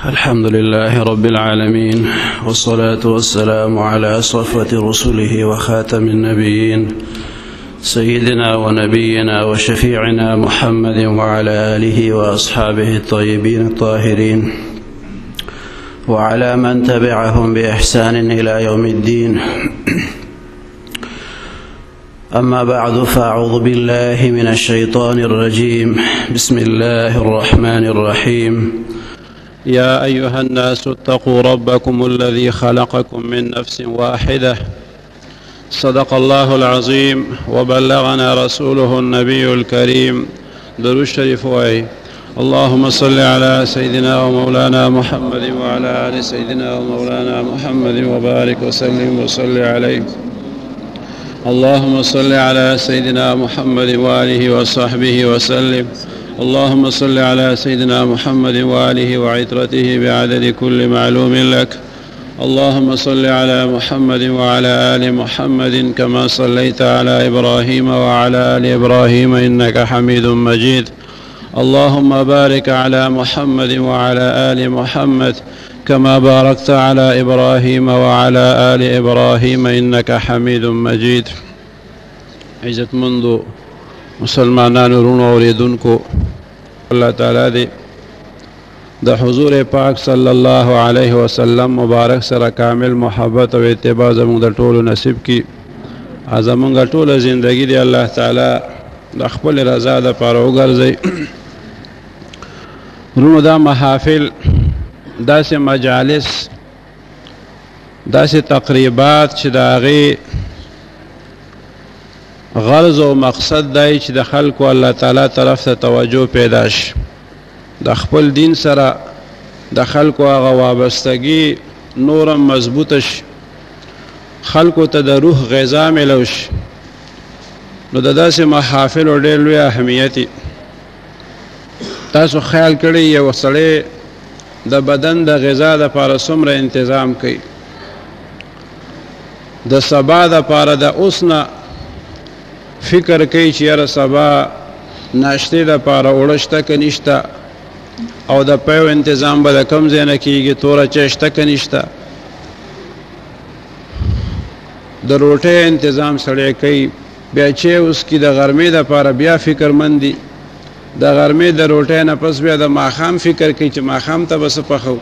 الحمد لله رب العالمين، والصلاة والسلام على صفوة رسله وخاتم النبيين سيدنا ونبينا وشفيعنا محمد وعلى آله وأصحابه الطيبين الطاهرين وعلى من تبعهم بإحسان إلى يوم الدين. أما بعد، فأعوذ بالله من الشيطان الرجيم. بسم الله الرحمن الرحيم. يا أيها الناس اتقوا ربكم الذي خلقكم من نفس واحدة. صدق الله العظيم وبلغنا رسوله النبي الكريم. درود الشريف وعي. اللهم صل على سيدنا ومولانا محمد وعلى آل سيدنا ومولانا محمد وبارك وسلم وصل عليه. اللهم صل على سيدنا محمد وآله وصحبه وسلم. اللهم صل على سيدنا محمد وآله وعترته بعدد كل معلوم لك. اللهم صل على محمد وعلى آل محمد كما صليت على إبراهيم وعلى آل إبراهيم إنك حميد مجيد. اللهم بارك على محمد وعلى آل محمد كما باركت على إبراهيم وعلى آل إبراهيم إنك حميد مجيد. عزت منذ مسلمانان رونو اوریدونکو، اللہ تعالیٰ دے دا حضور پاک صلی اللہ علیہ وسلم مبارک سره کامل محبت و اتباع زمونږ د ټولو نصیب کی. زمونږ ټوله زندگی دی الله تعالیٰ د خپل رضا دپاره وګرځوي. رونو دا محافل، داسې مجالس، داسې تقریبات چې د هغې غرض و مقصد دی چې د خلکو الله تعالی طرف ته توجه پیدا شي، د خپل دین سره د خلکو هغه وابستګي نورم مضبوطه شي، خلکو ته د روح غذا میلو شي. نو د داسې محافلو ډېر لوی اهمیت. تاسو خیال کړئ یو سړی د بدن د غذا دپاره څومره انتظام کوي، د سبا دپاره د اوس نه فکر کوي چې یاره سبا ناشتې دپاره اوړه شته که نشته، او د پیو انتظام به د کوم ځای نه کېږي، توره چای شته که نشته، د روټۍ انتظام سړی کوي. بیا چای وڅکي، د غرمې دپاره بیا فکرمند دي، د غرمې د روټۍ نه پس بیا د ماښام فکر کوي چې ماښام ته به څه پخو.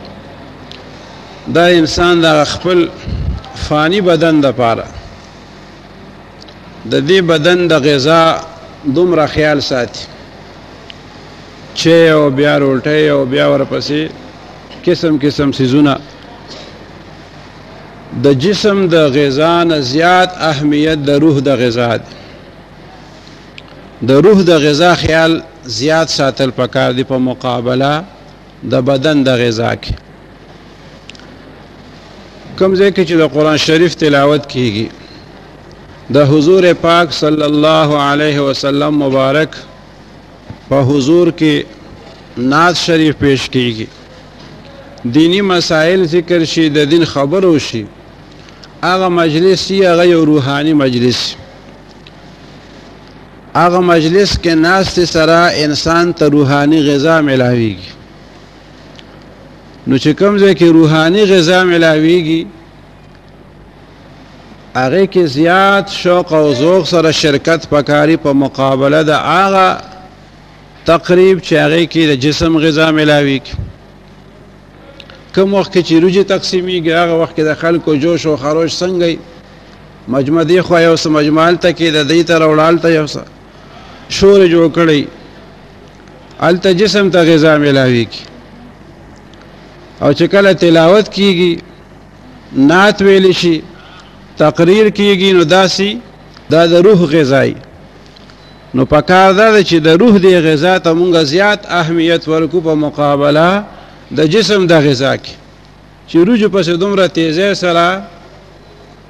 دا انسان د خپل فانی بدن دپاره د دې بدن د غذا دومره خیال ساتي، چای او بیا روټۍ او بیا ورپسې قسم قسم څیزونه. د جسم د غذا نه زیات اهمیت د روح د غذا دی. د روح د غذا خیال زیات ساتل پکار دی په مقابله د بدن د غذا کې. کوم ځای کې چې د قرآن شریف تلاوت کیږي، د حضور پاک صلی الله علیہ وسلم مبارک په حضور کې نعت شریف پیش کیږي، دینی مسائل ذکر شي، د دین خبرو شي، هغه مجلس یې هغه یو روحاني مجلس. هغه مجلس کې ناستې سره انسان ته روحاني غذا ملاویږي. نو چې کوم ځای کې روحاني غذا ملاویږي، هغه کې زیات شوق او ذوق سره شرکت پکاري په مقابله د هغه تقریب چې هغه کې د جسم غذا ملاویږي. کوم وخت کې چې روجې تقسیمیږي، هغه وخت کې د خلکو جوش او خروش څنګه وي، مجمع دی خوا یو څه مجمع هلته کې د دې ته راوړه، هلته یو څه شور جوړ کړی، هلته جسم ته غذا ملاویږي. او چې کله تلاوت کیږي، نعت ویلی شي، تقریر کیږي، نو داسې دا د روح غذایی. نو پکار دا ده چې د روح دی غذا ته مونږ زیات اهمیت ورکو په مقابله د جسم د غذا کې، چې روجو پسې دومره تیزی سره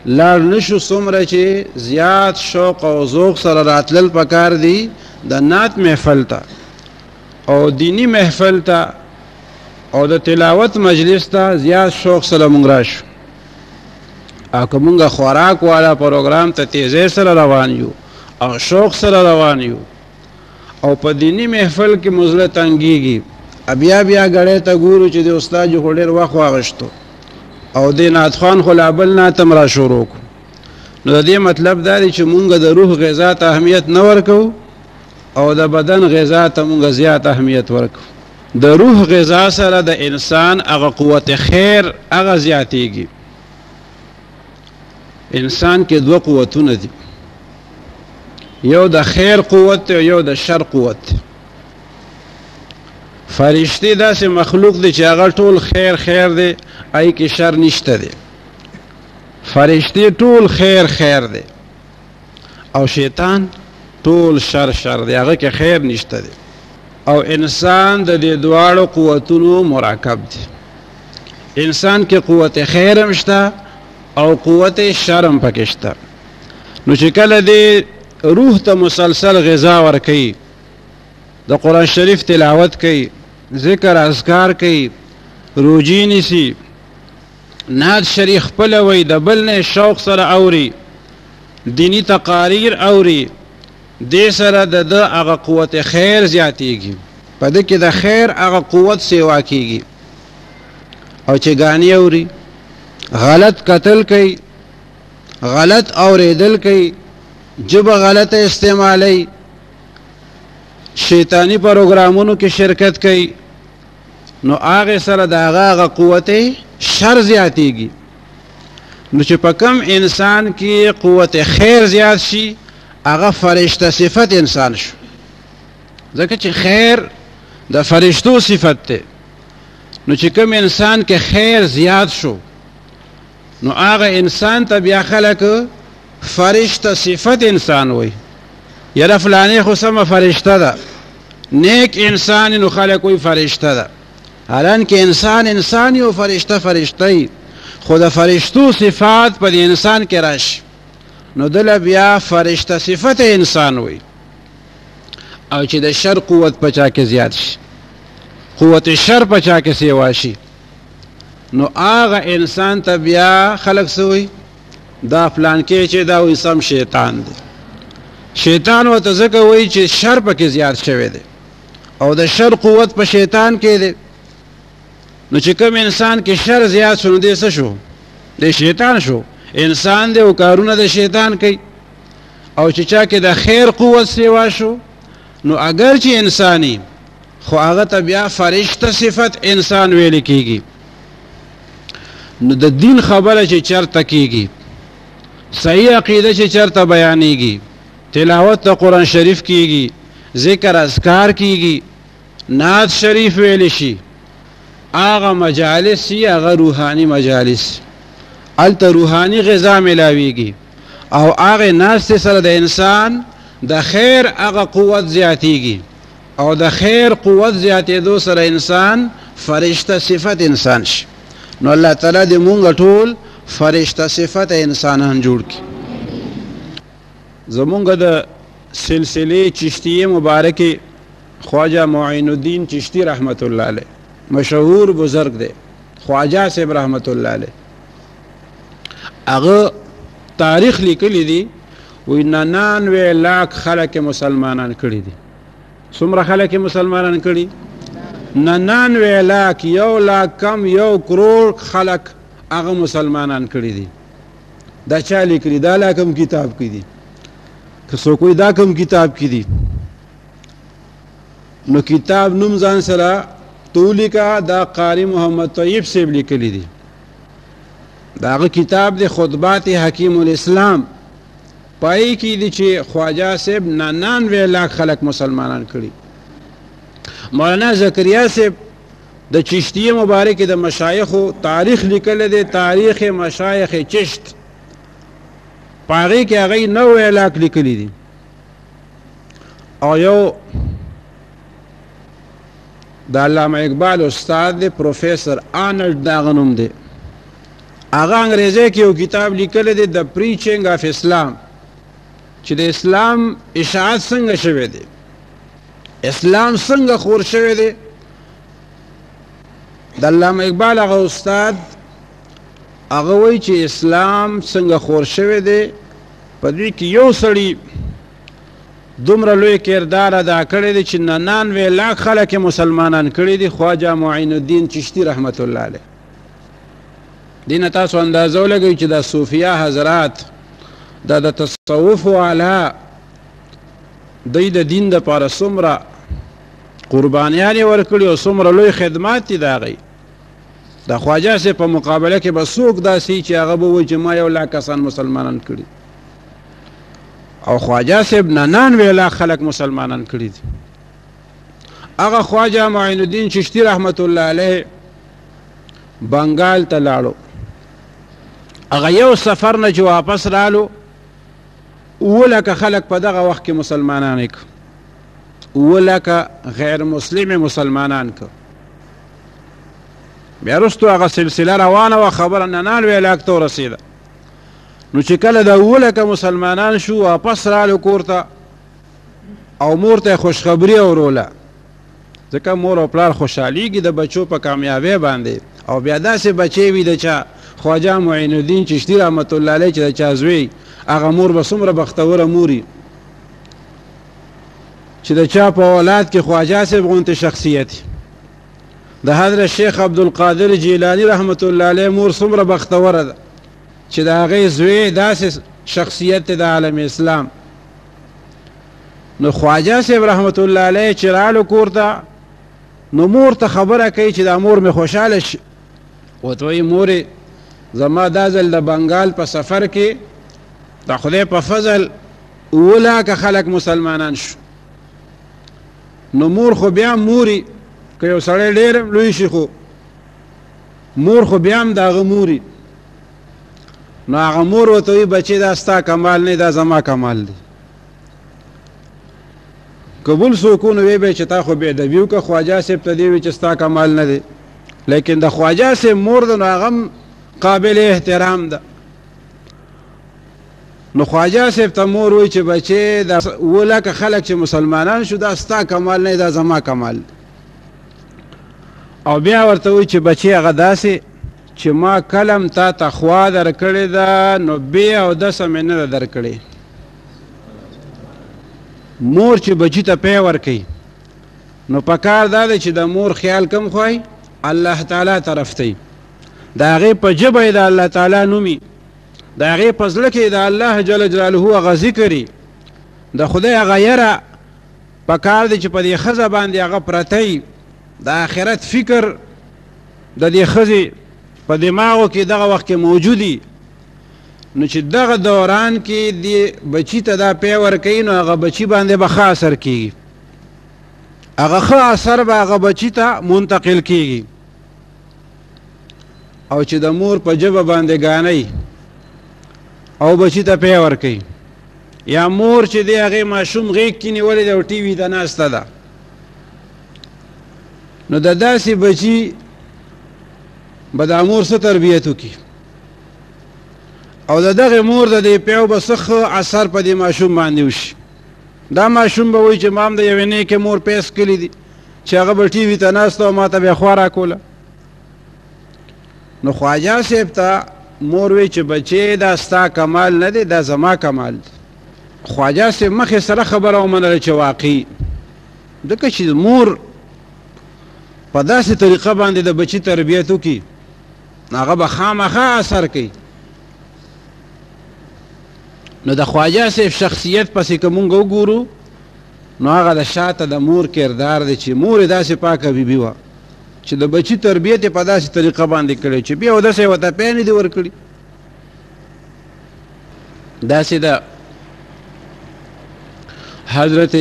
لاړ نشو، څومره چې زیات شوق او ذوق سره راتلل پکار دی د نعت محفل ته او دینی محفل ته او د تلاوت مجلس ته زیات شوق سره مونږ راشو. او که مونږ خوراک والا پروګرام ته تیزی سره روان یو او شوق سره روان یو، او په دینی محفل کې مزله تنګیږي، بیا غړې ته ګورو چې د استاد جو ډېر وخت واغشتو او د نعت خوان خو لا بل نعتم را شروع کو. نو د دې مطلب دا دی چې مونږ د روح غذا ته اهمیت نه ورکو او د بدن غذا ته مونږ زیات اهمیت ورکو. د روح غذا سره د انسان هغه قوت خیر هغه زیاتېږي. انسان کې دوه قوتونه دي، یو د خیر قوت او یو د شر قوت. فرشتي داسې مخلوق دی چې هغه ټول خیر خیر دی، ای کې شر نشته دی. فرشتي ټول خیر خیر دی او شیطان ټول شر شر دی، هغه کې خیر نشته دی. او انسان د دې دواړو قوتونو مرکب دی. انسان کې قوت خیر هم شته او قوت شر هم پکې شته. نو چې کله دې روح ته مسلسل غذا ورکوي، د قرآن شریف تلاوت کوي، ذکر اذکار کوي، روجی نیسي، نعت شریف خپله وایي، د بل نه شوق سره اوري، دینی تقاریر اوري، دې سره د ده هغه قوت خیر زیاتېږي. په ده کې د خیر هغه قوت سیوا کېږي. او چې ګانې اوري، غلط قتل کوي، غلط اورېدل کوي، ژبه غلطه استعمالوي، شیطانی پروګرامونو کې شرکت کوي، نو هغې سره د هغه قوت شر زیاتېږي. نو چې په کم انسان کې قوت خیر زیات شي، هغه فرشته صفت انسان شو. ځکه چې خیر د فرشتو صفت دی. نو چې کم انسان کې خیر زیات شو، نو هغه انسان ته بیا خلک فرشته صفت انسان وي. یاره فلانې خو سمه فرشته ده، نیک انسان، نو خلک وایي فرشته ده. حالانکه انسان او فرشته فرشته، خو د فرشتو صفات په دې انسان کې راشي، نو دله بیا فرشته صفت انسان وي. او چې د شر قوت په چا کې زیات شي، قوت شر په چا کې سیوا شي، نو هغه انسان ته بیا خلک څه وایي، دا فلان کې چې دا وایي سم شیطان دی. شیطان ورته ځکه وایي چې شر پکې زیات شوی دی او د شر قوت په شیطان کې دی. نو چې کوم انسان کې شر زیات شو، نو دی څه شو؟ دی شیطان شو. انسان دی او کارونه د شیطان کوي. او چې چا کې د خیر قوت سیوا شو، نو اگر چې انسانی، خو هغه ته بیا فرشته صفت انسان ویل کېږي. نو د دین خبره چې چرته کېږي، صحیح عقیده چې چرته بیانېږي، تلاوت د قرآن شریف کېږي، ذکر اذکار کېږي، نعت شریف ویل شي، هغه مجالس یې هغه روحاني مجالس، هلته روحاني غذا ملاویږي. او هغې ناستې سره د انسان د خیر هغه قوت زیاتېږي. او د خیر قوت زیاتېدو سره انسان فرشته صفت انسان شي. نو الله تعالی دې مونږ ټول فرشته صفت انسانان جوړ کړي. زمونږ د سلسلې چشتیه مبارکې خواجه معین الدین چشتی رحمت الله علیه، مشهور بزرگ دی، خواجه صاحب رحمت الله علیه، هغه تاریخ لیکلی دی، وی 99 لاک خلک مسلمانان کړي دي. څومره خلک مسلمانان کړي؟ 99 لاک، 1 لاک کم 1 کروڑ خلک هغه مسلمانان کړي دي. دا چا لیکلي؟ دا لا کوم کتاب کې دي؟ که څوک وایي دا کوم کتاب کې دي، نو کتاب نوم ځان سره تولیکا، دا قاری محمد طیب صاحب لیکلی دي. دا هغه کتاب دی خطبات حکیم الاسلام. پای کې دي چې خواجه صاحب 99 لاک خلک مسلمانان کړي. مولانا زکریا صاحب د چشتیه مبارک د مشایخو تاریخ لیکل دی، تاریخ مشایخ چشت، پاغي کې هغه 90 لاک لیکلي دي. او یو د علامه اقبال استاد دی، پروفیسر آرنلډ دا غنوم دی، هغه انګریزي کې یو کتاب لیکلی دی، د پریچینګ اف اسلام، چې د اسلام اشاعت څنګه شوی دی، اسلام څنګه خور شوی دی. د علامه اقبال هغه استاد هغه وایي چې اسلام څنګه خور شوی دی. په دې کې یو سړي دومره لوی کردار ادا کړی دی چې 99 لاک خلک مسلمانان کړي دي. خواجه معین الدین چشتی رحمت الله علیه. دینه تاسو اندازه ولګئ چې د صوفیه حضرات د تصوف والا دوی د دین دپاره څومره قربانیانې ورکړي او څومره لوی خدمات دي د هغوی. د خواجه صاحب په مقابله کې به څوک داسې چې هغه به وایي چې ما 1 لاک کسان مسلمانان کړي، او خواجه صاحب 99 لاک خلک مسلمانان کړي دي. هغه خواجه معین الدین چشتی رحمت الله علیه بنګال ته لاړو. هغه یو سفر نه چې واپس رالو 7 لکه خلک په دغه وخت کې مسلمانان کړ، 7 لکه غیر مسلم مسلمانان کړ. بیا وروستو هغه سلسله روانه وه، خبره 99 لاک ته ورسېده. نو چې کله د 7 لکه مسلمانان شو واپس رالو کور ته، او مور ته خوشخبري اوروله، ځکه مور او پلار خوشحالیږي د بچو په کامیابۍ باندې. او بیا داسې بچی وي د چا خواجه معین الدین چشتی رحمت الله علیه چې د چا زوی، هغه مور به څومره بختوره موري چې د چا په اولاد کې خواجه صاحب غونتې شخصیت. د حضرت شیخ عبدالقادر جیلانی رحمت الله علیه مور څومره بختوره ده چې د هغې زوی داسې شخصیت دی د عالم اسلام. نو خواجه صاحب رحمت الله علیه چې رالو کور ته، نو مور ته خبره کوي چې دا مور مې خوشحاله شي. ورته وایي مورې زما دا ځل د بنګال په سفر کې د خدای په فضل 7 لاکه خلک مسلمانان شو. نو مور خو بیا موري، که یو سړی ډېر لوی شي خو مور خو بیا هم د هغه موري. نو هغه مور ورته وایي بچې دا ستا کمال نه، دا زما کمال دی. که بل څوک نو وی به چې تا خو بېادبي وکړه، خواجه صاحب ته دې وایي چې ستا کمال نه دی. لیکن د خواجه صاحب مور ده نو هغه هم قابل احترام ده. نو خواجه صاحب ته مور وایي چې بچې دا 7 لکه خلک چې مسلمانان شو دا ستا کمال نه، دا زما کمال دی. او بیا ورته وایي چې بچې هغه داسې چې ما کلم تا تخوا درکړې ده، نو بې اودسه مې نه ده درکړې. مور چې بچي ته پی ورکوي نو پکار دا دی چې د مور خیال کم خوای الله تعالی طرف ته، د هغې په ژبه یې د الله تعالی نومي، د هغې په زړه کې د الله جل جلاله هغه ذکري، د خدای هغه یره پکار دی چې په دې ښځه باندې هغه پرتی، د آخرت فکر د دې ښځې په دماغو کې دغه وخت کې موجودي. نو چې دغه دوران کې دی بچی ته دا پی ورکوي نو هغه بچی باندې به ښه اثر کېږي، هغه ښه اثر به هغه بچی ته منتقل کېږي. او چې د مور په ژبه باندې ګانۍ او بچی ته پی ورکوي، یا مور چې دی هغې ماشوم غېږ کې نیولی دی او ټي وي ته ناسته ده، نو د داسې بچي به دا مور څه تربیت وکړي، او د دغې مور د دې پیو به څه ښه اثر په دې ماشوم باندې وشي. دا ماشوم به وایي چې ما هم د یوې نیکې مور پیس کړي دي چې هغه به ټي وي ته ناسته او ما ته بیا خوا راکوله. نو خواجه صاحب ته مور وایي چې بچې دا ستا کمال نه دی، دا زما کمال دی. خواجه صاحب مخې سره خبره ومنله چې واقعي، ځکه چې مور په داسې طریقه باندې د بچي تربیت وکړي هغه به خامخا اثر کوي. نو د خواجه صاحب شخصیت پسې که مونږ وګورو نو هغه د شاته د مور کردار دی چې مور یې داسې پاکه بیبي وه چې د بچي تربیت یې په داسې طریقه باندې کړی چې بیا اودسه یې ورته پی نه دي ورکړي. داسې د حضرت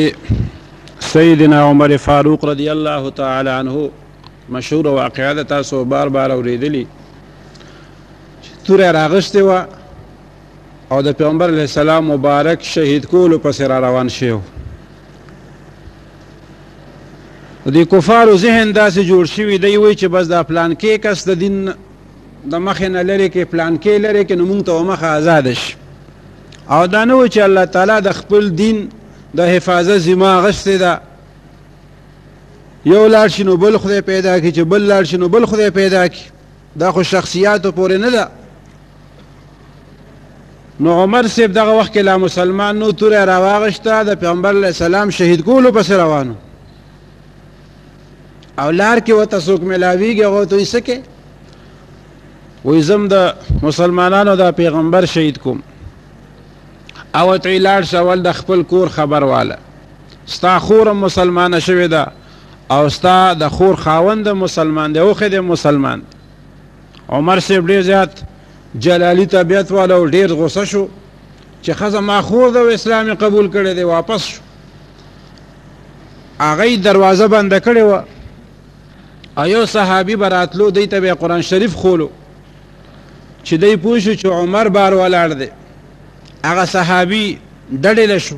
سیدنا عمر فاروق رضی الله تعالی عنه مشهور واقعه ده، تاسو بار بار اورېدلي، چې توره راغشتې وه او د پیغمبر علیه السلام مبارک شهید کولو پسې را روان شوی. د دې کفارو ذهن داسې جوړ شوي دی، وایي چې بس دا پلانکې کس د دین د مخې نه لرې کړي، پلانکې لرې کړي، نو مونږ ته مخه ازاده شي. او دا نه و چې الله تعالی د خپل دین د حفاظت ذمه اخیستې ده، یو لاړ شي نو بل خدای پیدا کړي، چې بل لاړ شي نو بل خدای پیدا کړي. دا خو شخصیاتو پورې نه ده، نو عمر صاحب دغه وخت کې لا مسلمان نو توره راواغشته د پیغمبر علیه السلام شهید کولو پسې روانو او لار کې ورته څوک میلاویږي هغه ته څه کې وایي زم د مسلمانانو د پیغمبر شهید کوم او ورته لاړ شه اول د خپل کور خبر واله ستا خور هم مسلمانه شوې ده او ستا د خور خاوند مسلمان دی اوښې دی مسلمان. عمر صاحب ډېر زیات جلالي طبیعت والا او ډېر غصه شو چې ښځه ما خور ده او اسلام یې قبول کړی دی. واپس شو هغه یې دروازه بنده کړې وه او یو صحابي به راتلو دی ته به یې قرآن شریف خولو چې دی پوه شو چې عمر بار ولاړ دی. هغه صحابي ډډېله شو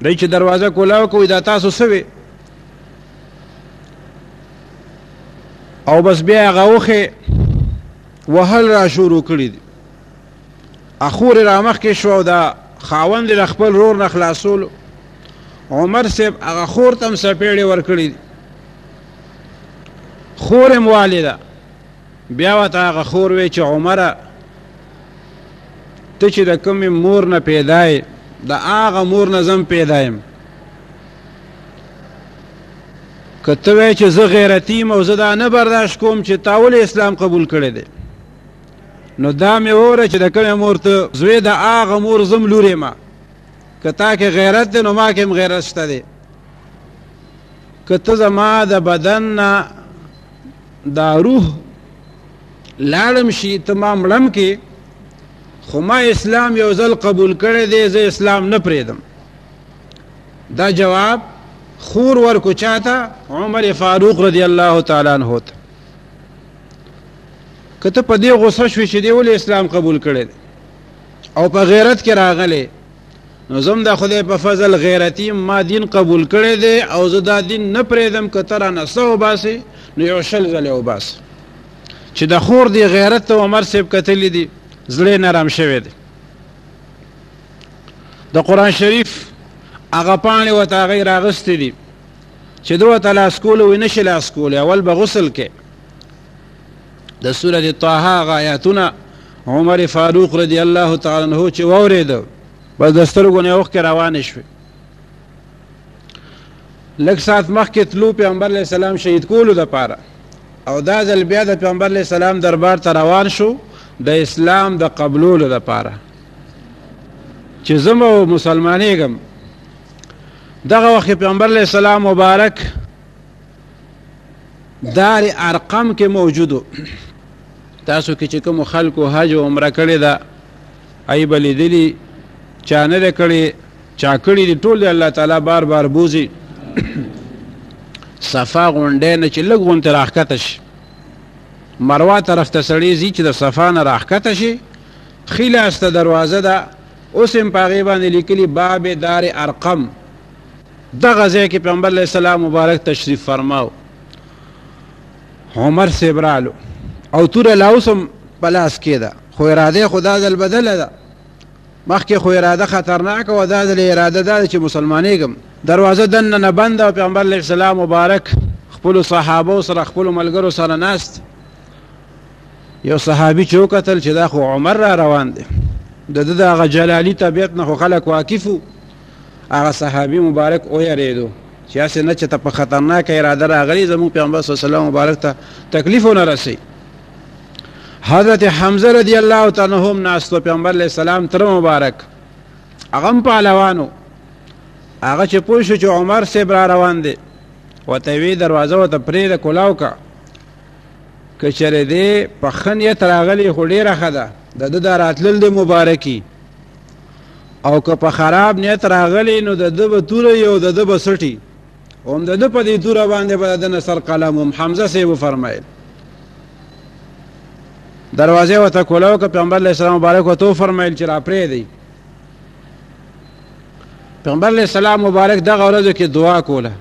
دی چې دروازه کولاو کوي دا تاسو څه وې او بس بیا هغه وخې وهل را شروع کړي دي. اخور را مخکې شو او دا خاوند له خپل رور نه خلاصولو. عمر صاحب هغه خور ته هم سپېړې ورکړي دي خور یې والده بیا ورته هغه خور وی چې عمره ته چې د کومې مور نه پیدا یې د هغه مور نه زم پیدا یم که ته وایې چې زه غیرتي یم او زه دا نه برداشت کوم چې تا ولې اسلام قبول کړی دی نو دا مې ووره چې د کومې مور ته زوی د هغه مور زم لور یم که تا کې غیرت دی نو ما کې هم غیرت شته دی که ته زما د بدن نه دا روح لاړم شي ته ما مړم کې خو ما اسلام یو ځل قبول کړی دی زه اسلام نه پرېږدم. دا جواب خور ورکو چاته عمر فاروق رضی الله تعالی عنہ ته. که ته په دې غصه شوې چې دی ولې اسلام قبول کړی دی او په غیرت کې راغلی نو زم د خدای په فضل غیرتي ما دین قبول کړی دی او زه دا دین نه پرېږدم که ته رانه څه وباسې نو یو شل ځلې وباسه. چې د خور دی غیرت ته عمر صاحب کتلی دي زړه نرم شوی دی. د قرآن شریف هغه پاڼې ورته هغې راغستې دي چې ده ورته لاس کولی وایي نه شي لاس کولی اول به غسل کې د سورة طه هغه آیاتونه عمر فاروق رضی الله تعالی عنه چې واورېده بس د سترګو نه یې اوښکې روانې شوې. لږ ساعت مخکې تلو پیغمبر علیه السلام شهید کولو دپاره او دا ځل بیا د پیغمبر علیه السلام دربار ته روان شو د اسلام د قبلولو دپاره چې زه به مسلمانېږم. دغه وخت پیغمبر علیه السلام مبارک دار ارقم کې موجودو. تاسو کې چې کومو خلکو حج و عمره کړې ده ای به لیدلي چا نه ده کړې چا کړي دي ټول دی الله تعالی بار بار بوزي صفا غونډۍ نه چې لږ غونتې راښکته شي مروه طرف ته سړی ځي چې د صفا نه راښکته شي ښي لاس ته دروازه ده اوس هم په هغې باندې لیکلي باب دار ارقم. دغه ځای کې پیغمبر علیه السلام مبارک تشریف فرماو. عمر صاحب رالو او توره لا اوس هم په لاس کې ده خو اراده خو دا ځل بدله ده. مخکې خو اراده خطرناکه وه دا ځل اراده دا ده چې مسلمانېږم. دروازه دننه نه بنده او پیغمبر علیه السلام مبارک خپلو صحابو سره خپلو ملګرو سره ناست. یو صحابي چې وکتل چې دا خو عمر را روان دی د ده د هغه جلالي طبیعت نه خو خلک واقف وو. هغه صحابي مبارک ویرېدو چې هسې نه چې ته په خطرناکه اراده راغلي زموږ پیغمبر صلی الله علیه وسلم مبارک ته تکلیف ونه رسوي. حضرت حمزه رضی الله تعالی عنه هم ناست و پیغمبر علیه السلام تره مبارک هغه هم پهلوانو. هغه چې پوه شو چې عمر صاحب را روان دی ورته یې وی دروازه ورته پرېږده کولاو که که چېرې دی په ښه نیت راغلی خو ډېره ښه ده د ده دا راتلل دی مبارکي او که په خراب نیت راغلی نو د ده به توره وي او د ده به سټي هم د ده په دې توره باندې به د ده نه سر قلم هم حمزه صاحب وفرمیل. دروازې ورته کولاو که پیغمبر علیه السلام مبارک ورته وفرمیل چې را پرېږدئ. پیغمبر علیه السلام مبارک دغه ورځو کې دعا کوله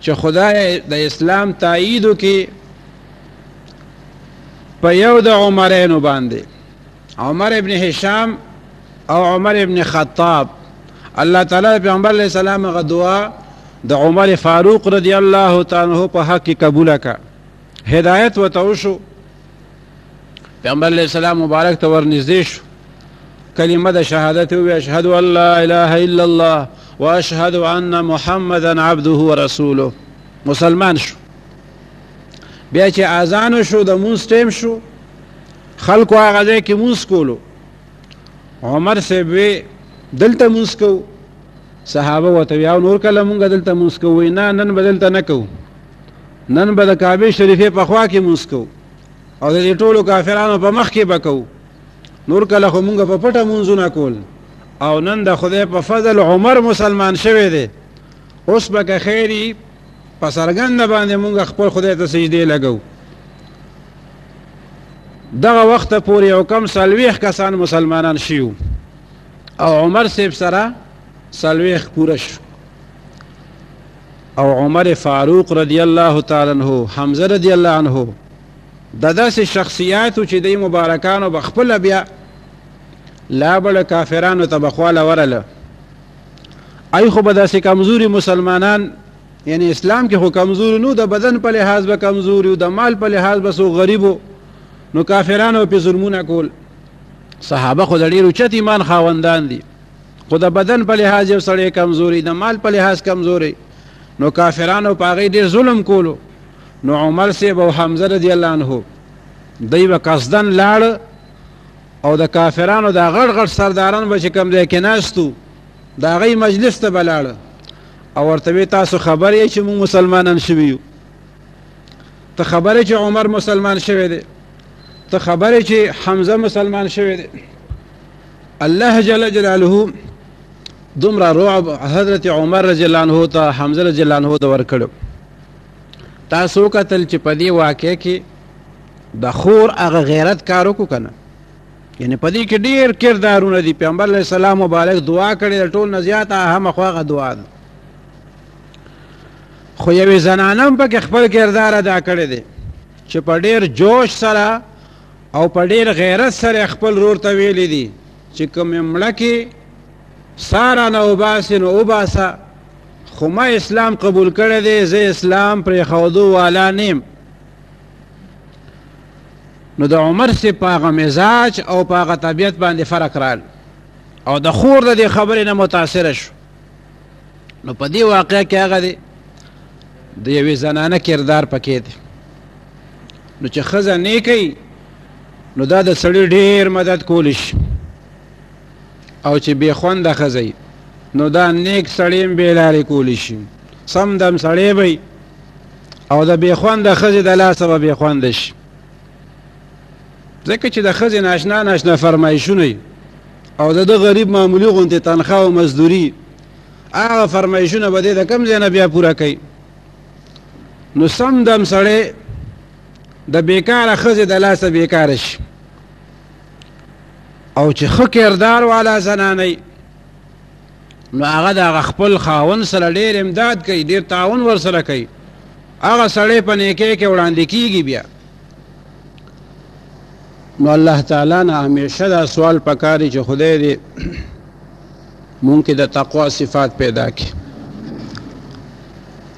چې خدای د اسلام تایید وکړي په یو د عمرینو باندې عمر ابن هشام او عمر ابن خطاب. الله تعالی پیغمبر علیه السلام هغه دعا د عمر فاروق رضی الله تعالی عنہ په حق کې قبوله کړه. هدایت ورته وشو. پیغمبر علیه السلام مبارک ته ورنږدې شو کلمه د شهادت وی اشهد ان لا اله الا الله واشهد ان محمدا عبده ورسوله مسلمان شو. بیا چې اذان شو د مونځ ټیم شو خلکو هغه ځای کې مونځ کولو. عمر صاحب وی دلته مونځ کوو. صحابه ورته وی او نور کله مونږ دلته مونځ کوو؟ نه نن به دلته نه کوو، نن به د کعبې شریفې په خوا کې مونځ کوو او د دې ټولو کافرانو په مخ کې به کوو. نور کله خو مونږ په پټه مونځونه کول او نن د خدای په فضل عمر مسلمان شوی دی. اوس به که خیر وي په څرګنده باندې مونږ خپل خدای ته سجدې لګو. دغه وخته پورې یو کم 40 کسان مسلمانان شیو او عمر صاحب سره 40 پوره شو. او عمر فاروق رضی الله تعالی عنہ، حمزه رضی الله عنہ د داسې شخصیاتو چې دی مبارکانو به خپله بیا لا بله کافرانو ته به خواله ورله. ای خو به داسې کمزوري مسلمانان، یعنی اسلام کې خو کمزوري نو، د بدن په لحاظ به کمزوري و، د مال په لحاظ به څوک غریبو، نو کافرانو پې ظلمونه کول. صحابه خو د ډېر اوچت ایمان خاوندان دي، خو د بدن په لحاظ یو سړی کمزوري، د مال په لحاظ کمزوري، نو کافرانو په هغې ډېر ظلم کولو. نو عمر صاحب او حمزه رضی الله عنه دوی به قصدن لاړه او د کافرانو دا غټ غټ سرداران به چې کوم ځای کې ناستو د هغوی مجلس ته به لاړه او ورته وی تاسو خبر یې چې موږ مسلمانان شوي یو؟ ته خبر چې عمر مسلمان شوی دی؟ ته خبر چې حمزه مسلمان شوی دی؟ الله جل جلاله دومره رعب حضرت عمر رضی الله عنه ته حمزه رضی الله عنه ته ورکړو. تاسو کتل چې په دې واقع کې د خور هغه غیرت کار وکړو که نه؟ یعنی په دې کې ډېر کردارونه دي. پیغمبر علیه السلام مبارک دعا کړې د ټول نه زیاته اهمه خو هغه دعا ده، خو یوې زنانه هم پکې خپل کردار ادا کړی دی چې په ډېر جوش سره او په ډېر غیرت سره خپل رور ته ویلی دي چې کومې مړه کې ساره نه وباسې نو وباسه، خو ما اسلام قبول کړی دی، زه اسلام پرېښودو والا نیم. نو د عمر صاحب په هغه مزاج او په هغه طبیعت باندې فرق رال او د خور د دې خبرې نه متاثره شو. نو په دې واقعه کې هغه دی د یوې زنانه کردار پکې دی. نو چې ښځه نیکوي نو دا د سړي ډېر مدد کولی شي، او چې بې خونده ښځه نو دا نیک سړی هم بې لارې کولی شي. سم دم سړی به او د بې خونده ښځې د لاسه به بې خونده شي، ځکه چې د ښځې ناشنا ناشنا فرمایشونه او د ده غریب معمولي غوندې تنخواه او مزدوري، هغه فرمایشونه به دی د کوم ځای نه بیا پوره کوي. نو سم دم سړی د بیکاره ښځې د لاسه بیکاره شي. او چې ښه کردار والا زنانه نو هغه د هغه خپل خاوند سره ډېر امداد کوي، ډېر تعاون ورسره کوي، هغه سړی په نیکۍ کې وړاندې کېږي. بیا نو الله تعالی نه همیشه دا سوال پکار دی چې خدای دې مونږ کې د تقوا صفات پیدا کړي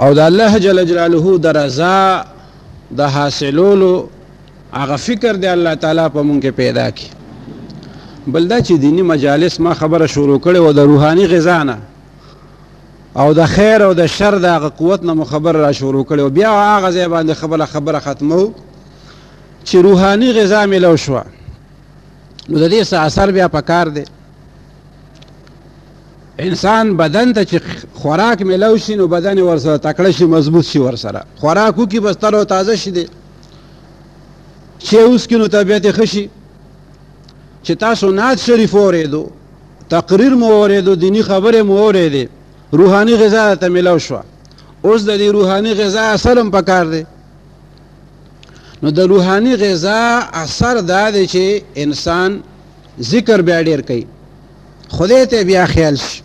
او د الله جل جلاله د رضا د حاصلولو هغه فکر دی الله تعالی په مونږ کې پیدا کړي. بل دا چې دینی مجالس ما خبره شروع کړې و د روحاني غذا نه او د خیر او د شر د هغه قوت نه مو خبره را شروع کړې و، بیا هغه ځای باندې خبره ختمو چې روحاني غذا میلو شوه نو د دې څه اثر بیا پکار دی. انسان بدن ته چې خوراک میلو شي نو بدن یې ورسره تکړه شي، مضبوط شي، ورسره خوراک وکړي بس تر او تازه شي دی، چې اوس کې نو طبیعت یې ښه شي. چې تاسو نعت شریف اورېدو، تقریر مو اورېدو، دینی خبرې مو اورېدې، روحاني غذا ته میلو شوه، اوس د دې روحاني غذا اثر هم پکار دی. نو د روحاني غذا اثر دا دی چې انسان ذکر بیا ډېر کوي، خدای ته بیا خیال شي.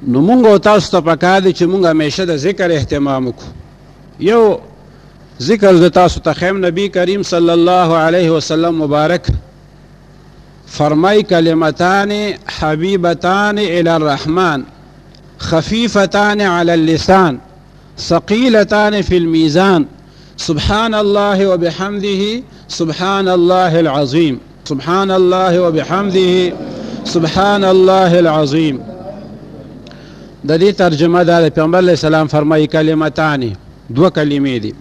نو مونږ او تاسو ته پکار دی چې مونږ همیشه د ذکر اهتمام وکړو. یو ذکر د تاسو ته خیم، نبی کریم صلی الله علیه وسلم مبارک فرمای کلمتان حبیبتان الی الرحمن خفیفتان علی اللسان ثقیلتان فی المیزان سبحان الله وبحمده سبحان الله العظیم سبحان الله وبحمده سبحان الله العظیم. د دې ترجمه دا پیغمبر علیه السلام فرمایي کلمتان، دو کلمې دي،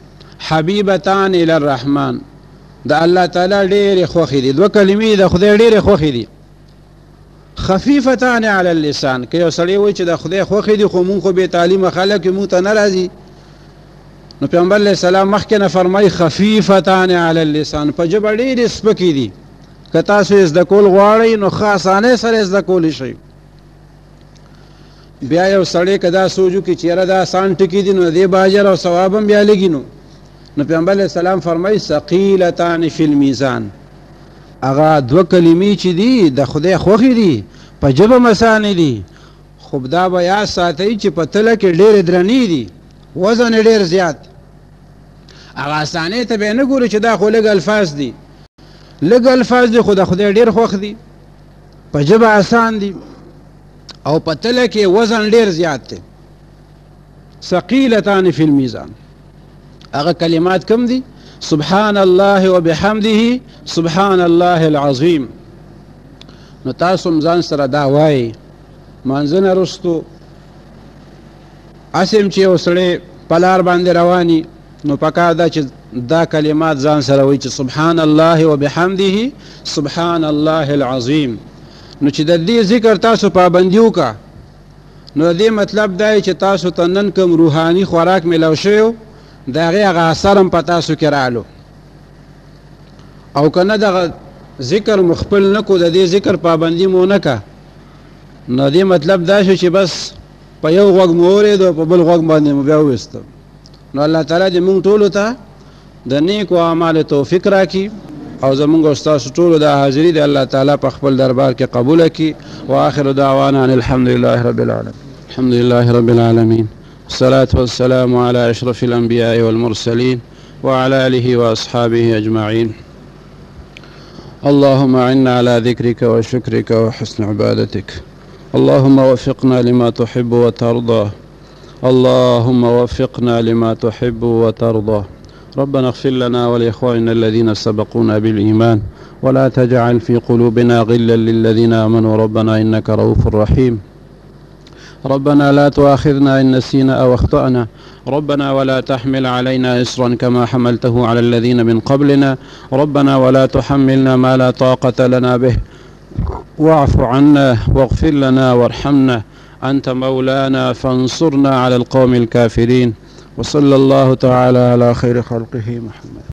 حبیبتان الی الرحمن، د الله تعالی ډېرې خوښې دي. دو کلمې د خدای ډېرې خوښې دي. خفیفتان علی اللسان، که یو سړی وایي چې د خدای خوښې دي خو مونږ خو بې تعلیمه خلک یو، مونږ ته نه راځي، نو پیغمبر علیه السلام مخکې نه فرمایي خفیفتان علی اللسان، په ژبه ډېرې سپکې دي. که تاسو یې زده کول غواړئ نو ښه اسانۍ سره یې زده کولی شئ. بیا یو سړی که دا سوچ وکړي چې یاره دا آسان ټکي دي نو د دې به اجر او ثواب هم بیا لږي، نو پیغمبر علیه السلام فرمایي ثقیلتان فی المیزان، هغه دوه کلمې چې دي د خدای خوښې دي، په ژبه مسانې دي، خو دا به یاد ساتئ چې په تله کې ډېرې درنې دي، وزن یې ډېر زیات. هغه اسانۍ ته به یې نه ګوري چې دا خو لږ الفاظ دي، لږ الفاظ دي خو د خدای ډېر خوښ دي، په ژبه آسان دي او په تله کې وزن ډېر زیات دی. ثقیلتان فی المیزان، هغه کلمات کم دي؟ سبحان الله وبحمده سبحان الله العظیم. نو تاسو هم ځان سره دا وایي مانځه نه وروستو، هسې چې یو سړی په لار باندې رواني نو پکار ده چې دا کلمات ځان سره وایي چې سبحان الله وبحمده سبحان الله العظیم. نو چې د دې ذکر تاسو پابندي وکړه نو د دې مطلب دا چې تاسو ته نن کوم روحاني خوراک میلاو شوی د هغې هغه اثر هم په تاسو کې رالو، او که نه دغه ذکر مو خپل نه کو، د دې ذکر پابندي مو نه که، نو دې مطلب دا شو چې بس په یو غوږ مو اورېد او په بل غوږ باندې مو بیا وویسته. نو الله تعالی دې موږ ټولو ته د نیکو اعمالو توفیق راکړي او زمونږ او ستاسو ټولو دا حاضري د الله تعالی په خپل دربار کې قبوله کړي. واخر دعوانا ان الحمد لله رب العالمين. الحمد لله رب العالمين، والصلاة والسلام على أشرف الأنبياء والمرسلين وعلى آله وأصحابه أجمعين. اللهم أعنا على ذكرك وشكرك وحسن عبادتك. اللهم وفقنا لما تحب وترضى. اللهم وفقنا لما تحب وترضى. ربنا اغفر لنا ولإخواننا الذين سبقونا بالإيمان ولا تجعل في قلوبنا غلا للذين آمنوا ربنا إنك رؤوف رحيم. ربنا لا تؤاخذنا إن نسينا أو أخطأنا. ربنا ولا تحمل علينا إصرا كما حملته على الذين من قبلنا. ربنا ولا تحملنا ما لا طاقة لنا به. واعف عنا واغفر لنا وارحمنا، أنت مولانا فانصرنا على القوم الكافرين. وصلى الله تعالى على خير خلقه محمد.